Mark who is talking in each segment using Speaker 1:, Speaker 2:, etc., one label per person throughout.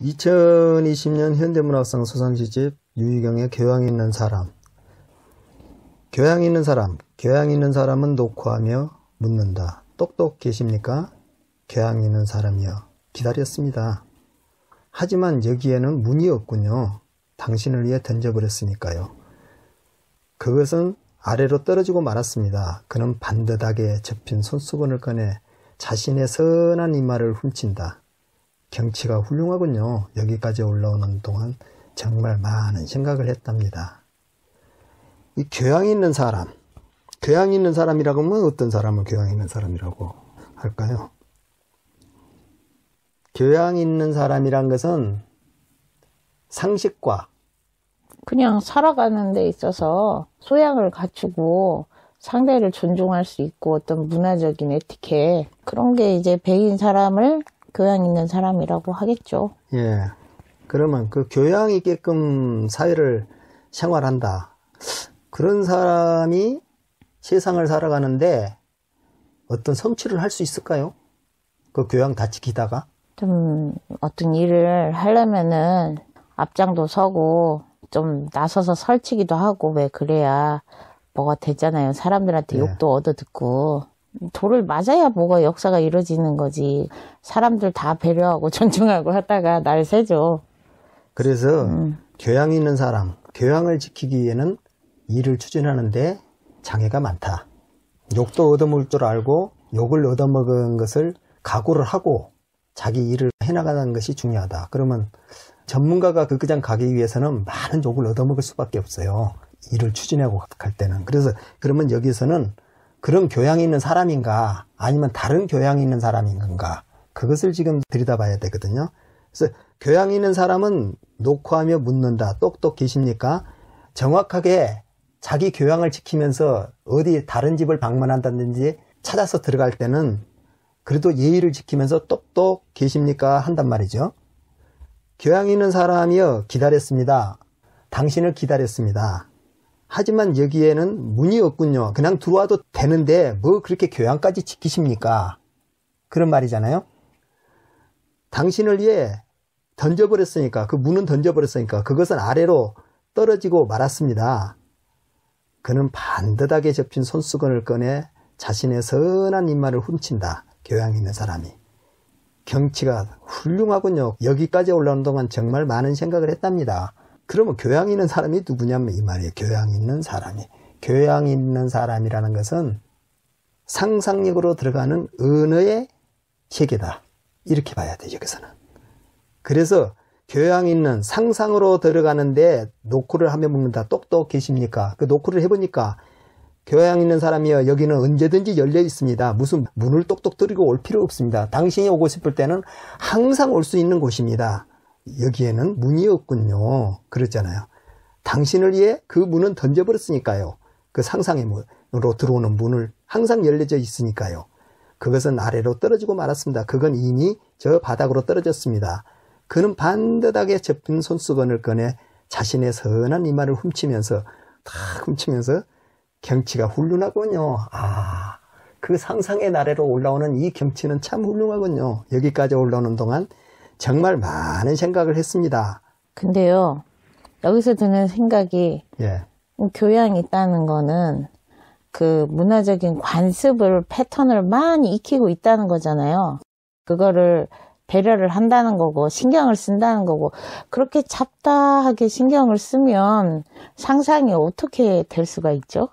Speaker 1: 2020년 현대문학상 수상시집 유희경의 교양 있는 사람. 교양 있는 사람. 교양 있는 사람은 녹화하며 묻는다. 똑똑 계십니까? 교양 있는 사람이여. 기다렸습니다. 하지만 여기에는 문이 없군요. 당신을 위해 던져버렸으니까요. 그것은 아래로 떨어지고 말았습니다. 그는 반듯하게 접힌 손수건을 꺼내 자신의 선한 이마를 훔친다. 경치가 훌륭하군요. 여기까지 올라오는 동안 정말 많은 생각을 했답니다. 이 교양 있는 사람, 교양 있는 사람이라고 하면 어떤 사람을 교양 있는 사람이라고 할까요? 교양 있는 사람이란 것은 상식과
Speaker 2: 그냥 살아가는 데 있어서 소양을 갖추고 상대를 존중할 수 있고 어떤 문화적인 에티켓 그런 게 이제 배인 사람을 교양 있는 사람이라고 하겠죠.
Speaker 1: 예. 그러면 그 교양 있게끔 사회를 생활한다. 그런 사람이 세상을 살아가는데 어떤 성취를 할 수 있을까요? 그 교양 다 지키다가?
Speaker 2: 좀 어떤 일을 하려면은 앞장도 서고 좀 나서서 설치기도 하고 왜 그래야 뭐가 되잖아요. 사람들한테
Speaker 1: 예.
Speaker 2: 욕도 얻어듣고 돌을 맞아야 뭐가 역사가 이루어지는 거지. 사람들 다 배려하고 존중하고 하다가 날 새죠.
Speaker 1: 그래서 교양 있는 사람, 교양을 지키기 위해는 일을 추진하는데 장애가 많다. 욕도 얻어먹을 줄 알고 욕을 얻어먹은 것을 각오를 하고 자기 일을 해나가는 것이 중요하다. 그러면 전문가가 그 극장 가기 위해서는 많은 욕을 얻어먹을 수밖에 없어요. 일을 추진하고 갈 때는. 그래서 그러면 여기서는 그런 교양이 있는 사람인가 아니면 다른 교양이 있는 사람인가 그것을 지금 들여다봐야 되거든요. 그래서 교양이 있는 사람은 녹화하며 묻는다. 똑똑 계십니까? 정확하게 자기 교양을 지키면서 어디 다른 집을 방문한다든지 찾아서 들어갈 때는 그래도 예의를 지키면서 똑똑 계십니까? 한단 말이죠. 교양 있는 사람이여 기다렸습니다. 당신을 기다렸습니다. 하지만 여기에는 문이 없군요. 그냥 들어와도 되는데 뭐 그렇게 교양까지 지키십니까? 그런 말이잖아요. 당신을 위해 던져버렸으니까, 그 문은 던져버렸으니까 그것은 아래로 떨어지고 말았습니다. 그는 반듯하게 접힌 손수건을 꺼내 자신의 선한 이마를 훔친다. 교양 있는 사람이. 경치가 훌륭하군요. 여기까지 올라오는 동안 정말 많은 생각을 했답니다. 그러면 교양 있는 사람이 누구냐면 이 말이에요. 교양 있는 사람이. 교양 있는 사람이라는 것은 상상력으로 들어가는 언어의 세계다. 이렇게 봐야 돼요. 여기서는. 그래서 교양 있는 상상으로 들어가는데 노크를 하며 묻는다. 똑똑 계십니까? 그 노크를 해보니까 교양 있는 사람이여 여기는 언제든지 열려 있습니다. 무슨 문을 똑똑 들이고 올 필요 없습니다. 당신이 오고 싶을 때는 항상 올 수 있는 곳입니다. 여기에는 문이 없군요. 그랬잖아요. 당신을 위해 그 문은 던져버렸으니까요. 그 상상의 문으로 들어오는 문을 항상 열려져 있으니까요. 그것은 아래로 떨어지고 말았습니다. 그건 이미 저 바닥으로 떨어졌습니다. 그는 반듯하게 접힌 손수건을 꺼내 자신의 선한 이마를 훔치면서 탁 훔치면서 경치가 훌륭하군요. 아, 그 상상의 나래로 올라오는 이 경치는 참 훌륭하군요. 여기까지 올라오는 동안 정말 많은 생각을 했습니다.
Speaker 2: 근데요, 여기서 드는 생각이
Speaker 1: 예.
Speaker 2: 교양이 있다는 거는 그 문화적인 관습을 패턴을 많이 익히고 있다는 거잖아요. 그거를 배려를 한다는 거고 신경을 쓴다는 거고 그렇게 잡다하게 신경을 쓰면 상상이 어떻게 될 수가 있죠?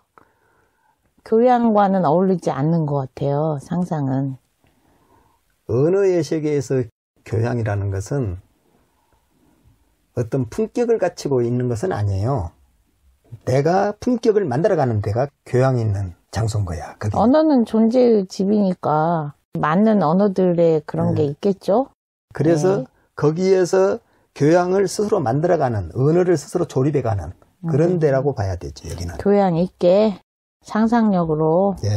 Speaker 2: 교양과는 어울리지 않는 것 같아요. 상상은.
Speaker 1: 언어의 세계에서 교양이라는 것은 어떤 품격을 갖추고 있는 것은 아니에요. 내가 품격을 만들어가는 데가 교양 있는 장소인 거야. 그게.
Speaker 2: 언어는 존재의 집이니까 맞는 언어들의 그런 게 있겠죠.
Speaker 1: 그래서
Speaker 2: 네.
Speaker 1: 거기에서 교양을 스스로 만들어가는, 언어를 스스로 조립해가는 그런 데라고 봐야 되죠. 여기는.
Speaker 2: 교양 있게 상상력으로.
Speaker 1: 예.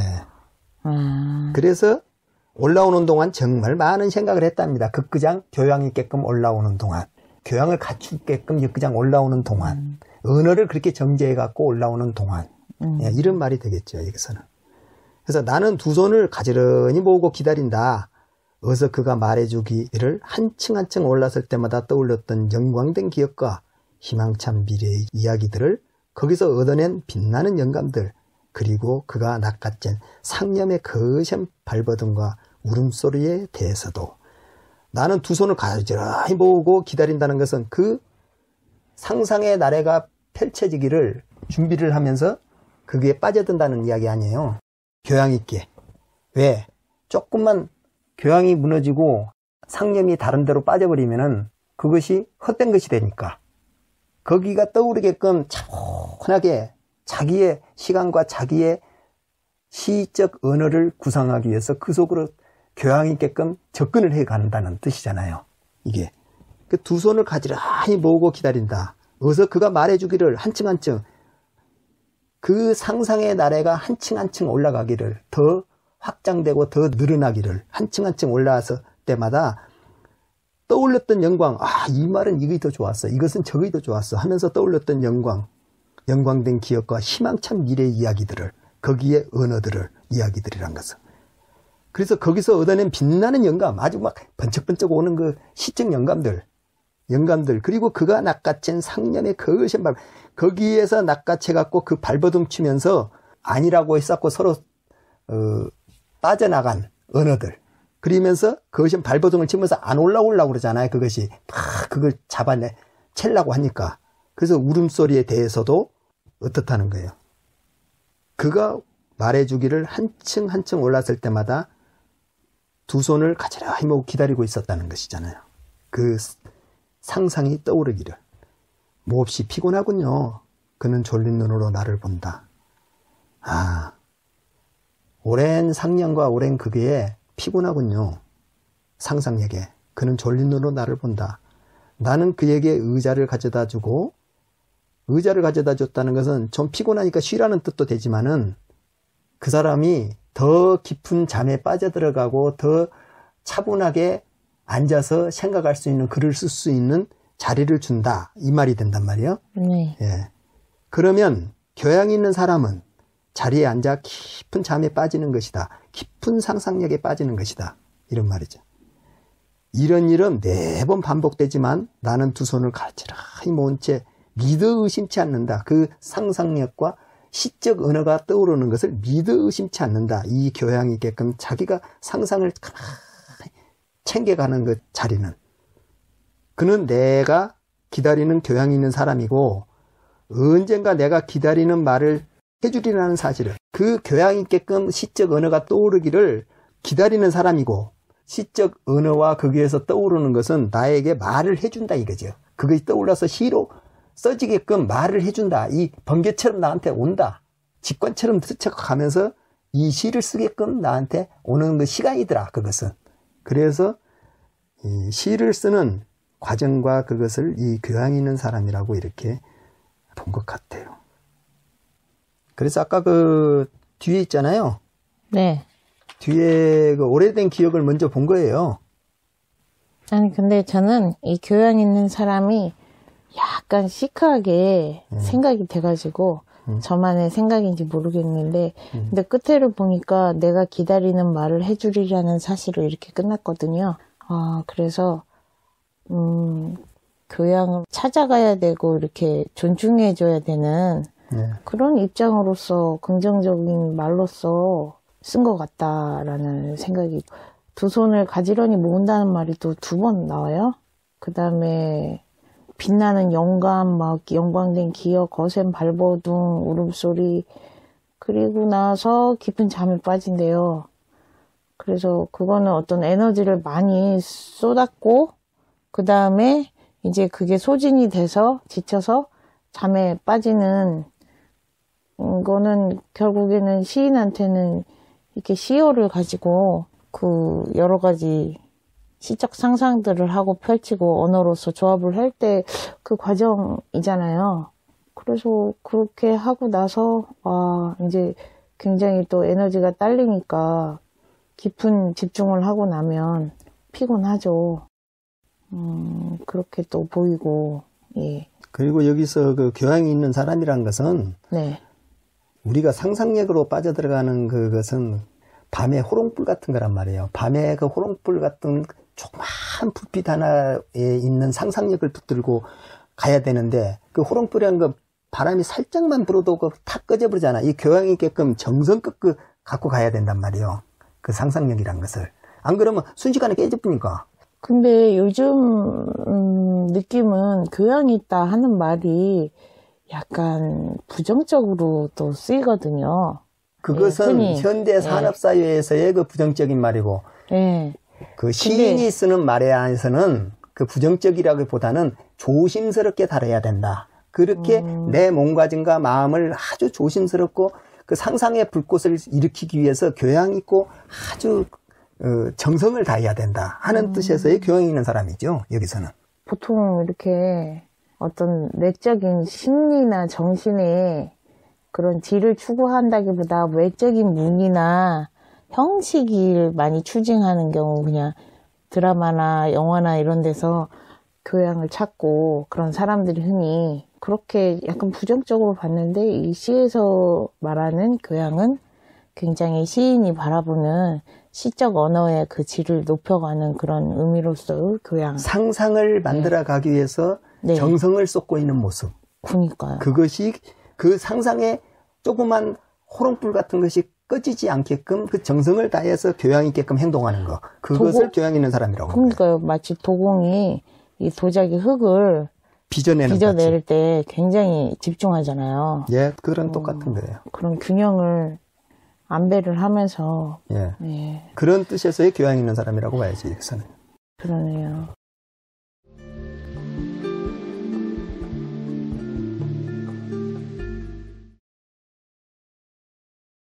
Speaker 2: 아.
Speaker 1: 그래서 올라오는 동안 정말 많은 생각을 했답니다. 극구장 교양 있게끔 올라오는 동안. 교양을 갖추게끔 역구장 올라오는 동안. 언어를 그렇게 정제해 갖고 올라오는 동안. 예, 이런 말이 되겠죠. 여기서는. 그래서 나는 두 손을 가지런히 모으고 기다린다. 어서 그가 말해주기를 한층 한층 올랐을 때마다 떠올렸던 영광된 기억과 희망찬 미래의 이야기들을 거기서 얻어낸 빛나는 영감들, 그리고 그가 낚아챈 상념의 거센 발버둥과 울음소리에 대해서도 나는 두 손을 가지런히 모으고 기다린다는 것은 그 상상의 나래가 펼쳐지기를 준비를 하면서 거기에 빠져든다는 이야기 아니에요. 교양 있게. 왜? 조금만 교양이 무너지고 상념이 다른 데로 빠져버리면은 그것이 헛된 것이 되니까 거기가 떠오르게끔 차분하게 자기의 시간과 자기의 시적 언어를 구상하기 위해서 그 속으로 교양 있게끔 접근을 해 간다는 뜻이잖아요. 이게 그 두 손을 가지런히 모으고 기다린다. 어서 그가 말해주기를 한층 한층, 그 상상의 나래가 한층 한층 올라가기를, 더 확장되고 더 늘어나기를, 한층 한층 올라와서 때마다 떠올렸던 영광, 이 말은 이게 더 좋았어, 이것은 저게 더 좋았어 하면서 떠올렸던 영광, 영광된 기억과 희망찬 미래의 이야기들을, 거기에 언어들을, 이야기들이란 것은. 그래서 거기서 얻어낸 빛나는 영감, 아주 막 번쩍번쩍 오는 그 시적 영감들, 그리고 그가 낚아챈 상념의 거센 발, 거기에서 낚아채갖고 그 발버둥 치면서 아니라고 했었고 서로 빠져나간 언어들, 그러면서 거센 발버둥을 치면서 안 올라오려고 그러잖아요. 그것이 막 그걸 채려고 하니까. 그래서 울음소리에 대해서도 어떻다는 거예요. 그가 말해주기를 한층 한층 올랐을 때마다 두 손을 가지런히 모으고 기다리고 있었다는 것이잖아요. 그 상상이 떠오르기를. 몹시 피곤하군요. 그는 졸린 눈으로 나를 본다. 오랜 상념과 오랜 그게 피곤하군요. 상상에게. 그는 졸린 눈으로 나를 본다. 나는 그에게 의자를 가져다 주고, 의자를 가져다 줬다는 것은 좀 피곤하니까 쉬라는 뜻도 되지만은 그 사람이 더 깊은 잠에 빠져들어가고 더 차분하게 앉아서 생각할 수 있는, 글을 쓸 수 있는 자리를 준다, 이 말이 된단 말이에요.
Speaker 2: 네.
Speaker 1: 예. 그러면 교양이 있는 사람은 자리에 앉아 깊은 잠에 빠지는 것이다, 깊은 상상력에 빠지는 것이다, 이런 말이죠. 이런 일은 매번 반복되지만 나는 두 손을 가지런히 모은 채 믿어 의심치 않는다. 그 상상력과 시적 언어가 떠오르는 것을 믿어 의심치 않는다. 이 교양이 있게끔 자기가 상상을 챙겨가는 그 자리는, 그는 내가 기다리는 교양이 있는 사람이고 언젠가 내가 기다리는 말을 해주리라는 사실을, 그 교양 있게끔 시적 언어가 떠오르기를 기다리는 사람이고, 시적 언어와 거기에서 떠오르는 것은 나에게 말을 해준다 이거죠. 그것이 떠올라서 시로 써지게끔 말을 해준다. 이 번개처럼 나한테 온다. 직관처럼 스쳐가면서 이 시를 쓰게끔 나한테 오는 그 시간이더라, 그것은. 그래서 이 시를 쓰는 과정과 그것을 이 교양이 있는 사람이라고 이렇게 본 것 같아요. 그래서 아까 그 뒤에 있잖아요.
Speaker 2: 네.
Speaker 1: 뒤에 그 오래된 기억을 먼저 본 거예요.
Speaker 2: 아니, 근데 저는 이 교양 있는 사람이 약간 시크하게 생각이 돼가지고 저만의 생각인지 모르겠는데 근데 끝에를 보니까 내가 기다리는 말을 해주리라는 사실을 이렇게 끝났거든요. 그래서 교양을 찾아가야 되고 이렇게 존중해줘야 되는 그런 입장으로서 긍정적인 말로서 쓴 것 같다라는 생각이. 두 손을 가지런히 모은다는 말이 또 두 번 나와요. 그 다음에 빛나는 영감, 막 영광된 기억, 거센 발버둥, 울음소리, 그리고 나서 깊은 잠에 빠진대요. 그래서 그거는 어떤 에너지를 많이 쏟았고 그 다음에 이제 그게 소진이 돼서 지쳐서 잠에 빠지는 거는 결국에는 시인한테는 이렇게 시어를 가지고 그 여러 가지 시적 상상들을 하고 펼치고 언어로서 조합을 할 때 그 과정이잖아요. 그래서 그렇게 하고 나서 이제 굉장히 또 에너지가 딸리니까 깊은 집중을 하고 나면 피곤하죠. 그렇게 또 보이고. 예.
Speaker 1: 그리고 여기서 그 교양이 있는 사람이란 것은
Speaker 2: 네.
Speaker 1: 우리가 상상력으로 빠져들어가는 그것은 밤에 호롱불 같은 거란 말이에요. 밤에 그 호롱불 같은 조그마한 불빛 하나에 있는 상상력을 붙들고 가야 되는데, 그 호롱불이라는 거 바람이 살짝만 불어도 탁 꺼져버리잖아. 이 교양 있게끔 정성껏 갖고 가야 된단 말이에요. 그 상상력이란 것을. 안 그러면 순식간에 깨져버리니까.
Speaker 2: 근데 요즘 느낌은 교양 있다 하는 말이 약간 부정적으로 또 쓰이거든요.
Speaker 1: 그것은
Speaker 2: 흔히.
Speaker 1: 현대 산업사회에서의 그 부정적인 말이고,
Speaker 2: 예.
Speaker 1: 그 시인이 쓰는 말에 한해서는 그 부정적이라기보다는 조심스럽게 다뤄야 된다. 그렇게 내 몸가짐과 마음을 아주 조심스럽고 그 상상의 불꽃을 일으키기 위해서 교양 있고 아주 정성을 다해야 된다 하는 뜻에서의 교양 있는 사람이죠. 여기서는.
Speaker 2: 보통 이렇게 어떤 내적인 심리나 정신에 그런 질을 추구한다기보다 외적인 무늬나 형식을 많이 추징하는 경우, 그냥 드라마나 영화나 이런 데서 교양을 찾고 그런 사람들이 흔히 그렇게 약간 부정적으로 봤는데, 이 시에서 말하는 교양은 굉장히 시인이 바라보는 시적 언어의 그 질을 높여가는 그런 의미로서의 교양.
Speaker 1: 상상을 만들어 가기 위해서
Speaker 2: 네.
Speaker 1: 정성을 쏟고 있는 모습.
Speaker 2: 그러니까요.
Speaker 1: 그것이 그 상상에 조그만 호롱불 같은 것이 꺼지지 않게끔 그 정성을 다해서 교양 있게끔 행동하는 거. 그것을 교양 있는 사람이라고 합니다.
Speaker 2: 그러니까요. 마치 도공이 이 도자기 흙을
Speaker 1: 빚어낼
Speaker 2: 때 굉장히 집중하잖아요.
Speaker 1: 예, 그런 똑같은 거예요.
Speaker 2: 그런 균형을 안배를 하면서.
Speaker 1: 예.
Speaker 2: 예,
Speaker 1: 그런 뜻에서의 교양 있는 사람이라고 봐야지, 여기서는.
Speaker 2: 그러네요.